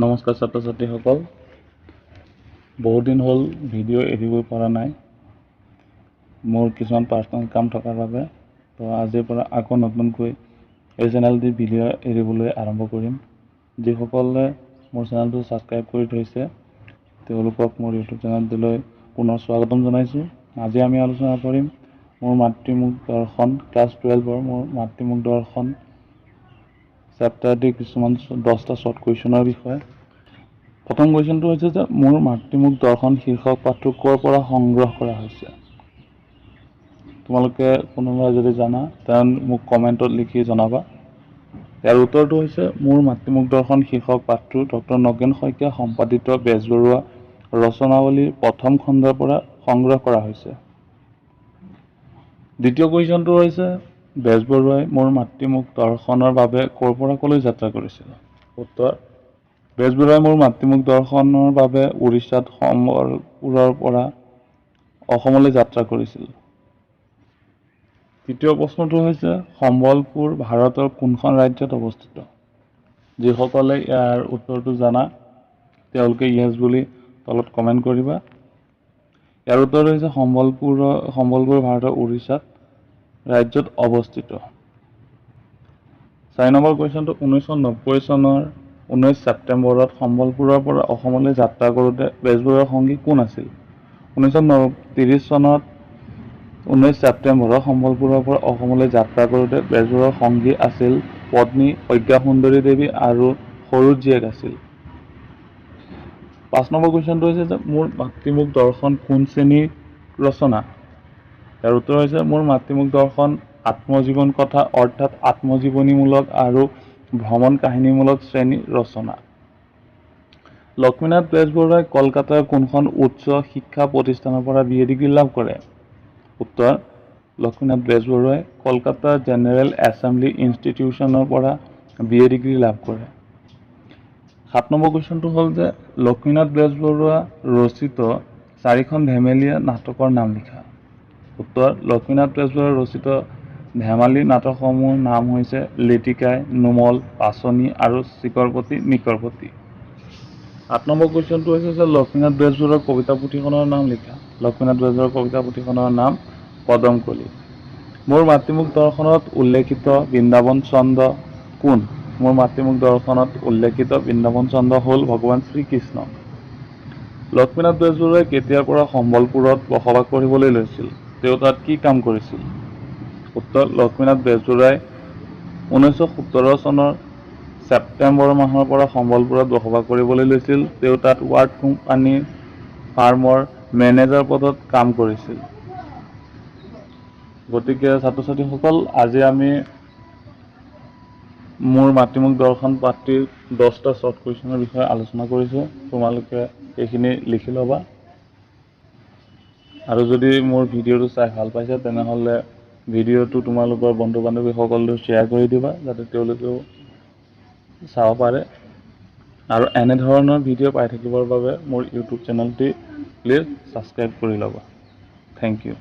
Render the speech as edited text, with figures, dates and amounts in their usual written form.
নমস্কাৰ ছাত্ৰ ছাত্ৰীসকল বহুত দিন হ'ল ভিডিঅ' এডিব পৰা নাই মোৰ কিছুমান পাৰ্সোনাল কাম থকাৰ বাবে তো আজিৰ পৰা আকৌ নতুনকৈ এই চেনেলটি ভিডিঅ' এডিবলৈ আৰম্ভ কৰিম যিসকলে মোৰ চেনেলটো সাবস্ক্ৰাইব কৰি থৈছে তেওঁলোকক মোৰ ইউটিউব চেনেলটোলৈ পুনৰ স্বাগতম জনাইছো আজি আমি আলোচনা কৰিম মোৰ মাতৃমুখ দৰ্শন ক্লাছ 12 মোৰ মাতৃমুখ দৰ্শন চেপ্টাৰটি কিছুমান 10টা শৰ্ট কুৱেশ্যনৰ বিষয়ে প্ৰথম কুৱেশ্যনটো হৈছে যে মোৰ মাতৃমুখ দৰ্শন শীৰ্ষক পাঠটো ক'ৰ পৰা সংগ্ৰহ কৰা হৈছে তোমালোকে কোনোবা যদি জানা তেন মোক কমেন্টত লিখি জনাবা ইয়াৰ উত্তৰটো হৈছে মোৰ মাতৃমুখ দৰ্শন শীৰ্ষক পাঠটো ডক্টৰ নগেন শইকীয়া সম্পাদিত বেজবৰুৱা ৰচনাৱলীৰ প্ৰথম খণ্ডৰ পৰা সংগ্ৰহ কৰা হৈছে দ্বিতীয় কুৱেশ্যনটো হৈছে বেজবৰুৱাই মোৰ মাতৃমুখ দৰ্শনৰ বাবে ক'ৰ পৰা ক'লৈ যাত্ৰা কৰিছিল উত্তৰ বেজবৰুৱাই মোৰ মাতৃমুখ দৰ্শনৰ বাবে উৰিষ্যাত সম্বলপুৰৰ পৰা অসমলৈ যাত্ৰা কৰিছিল তৃতীয় প্ৰশ্নটো হৈছে সম্বলপুৰ ভাৰতৰ কোনখন ৰাজ্যত অৱস্থিত যিসকলে ইয়াৰ উত্তৰটো জানা তেওঁলোকে ইয়েছ বুলি তলত কমেন্ট কৰিবা ইয়াৰ উত্তৰ হৈছে সম্বলপুৰ ভাৰতৰ উৰিষ্যাত ৰাজ্যত অৱস্থিত 4 নম্বৰ কুৱেশ্যনটো 1990 চনৰ 19 ছেপ্টেম্বৰত সম্বলপুৰৰ পৰা অসমলৈ যাত্ৰা কৰোঁতে বেজবৰুৱাৰ সংগী কোন আছিল 1930 চনত 19 ছেপ্টেম্বৰত সম্বলপুৰৰ পৰা অসমলৈ যাত্ৰা কৰোঁতে বেজবৰুৱাৰ সংগী আছিল পত্নী প্ৰজ্ঞা সুন্দৰী দেৱী আৰু সৰু জীয়েক আছিল 5 নম্বৰ কুৱেশ্যনটো হৈছে যে মোৰ মাতৃমুখ দৰ্শন কোন শ্ৰেণীৰ ৰচনা ইয়াৰ উত্তৰ হৈছে মোৰ মাতৃমুখ দৰ্শন আত্মজীৱন কথা অৰ্থাৎ আত্মজীৱনীমূলক আৰু ভ্ৰমণ কাহিনীমূলক শ্ৰেণীৰ ৰচনা লক্ষ্মীনাথ বেজবৰুৱাই কলকাতাৰ কোনখন উচ্চ শিক্ষা প্ৰতিষ্ঠানৰ পৰা বিএ ডিগ্ৰী লাভ কৰে উত্তৰ লক্ষ্মীনাথ বেজবৰুৱাই কলকাতা জেনেৰেল এছেম্বলি ইনষ্টিটিউচনৰ পৰা বিএ ডিগ্ৰী লাভ কৰে 7 নম্বৰ কুৱেশ্যনটো হ'ল যে লক্ষ্মীনাথ বেজবৰুৱা ৰচিত 4খন ধেমেলীয়া নাটকৰ নাম লিখা উত্তৰ লক্ষ্মীনাথ বেজবৰুৱা ৰচিত ধেমালি নাটকসমূহৰ নাম হৈছে লেটিকাই নুমল পাচনি আৰু চিকৰপতি নিকৰপতি 8 নম্বৰ কুৱেশ্যনটো হৈছে যে লক্ষ্মীনাথ বেজবৰুৱাৰ কবিতা পুথিখনৰ নাম লিখা লক্ষ্মীনাথ বেজবৰুৱাৰ কবিতা পুথিখনৰ নাম পদমকলি মোৰ মাতৃমুখ দৰ্শনত উল্লেখিত বৃন্দাবন চন্দ্ৰ কোন মোৰ মাতৃমুখ দৰ্শনত উল্লেখিত বৃন্দাবন চন্দ্ৰ হ'ল ভগৱান শ্ৰীকৃষ্ণ লক্ষ্মীনাথ বেজবৰুৱাই কেতিয়াৰ পৰা সম্বলপুৰত বসবাস কৰিবলৈ লৈছিল তেওঁ তাত কি কাম কৰিছিল উত্তৰ লক্ষ্মীনাথ বেজবৰুৱাই 1917 চনৰ ছেপ্টেম্বৰ মাহৰ পৰা সম্বলপুৰত বসবাস কৰিবলৈ লৈছিল তেওঁ তাত ৱাৰ্ড কোম্পানী ফাৰ্মৰ মেনেজাৰ পদত কাম কৰিছিল গতিকে ছাত্ৰ ছাত্ৰীসকল আজি আমি মোৰ মাতৃমুখ দৰ্শন পাঠটিৰ 10টা শৰ্ট কুৱেশ্যনৰ বিষয়ে আলোচনা কৰিছো তোমালোকে এইখিনি লিখি ল'বা আৰু যদি মোৰ ভিডিঅ'টো চাই ভাল পাইছা তেনেহ'লে ভিডিঅ'টো তোমালোকৰ বন্ধু বান্ধৱীসকললৈ শ্বেয়াৰ কৰি দিবা যাতে তেওঁলোকেও চাব পাৰে আৰু এনে ধৰণৰ ভিডিঅ' পাই থাকিবৰ বাবে মোৰ ইউটিউব চেনেলটি প্লিজ সাবস্ক্ৰাইব কৰি ল'বা থেংক ইউ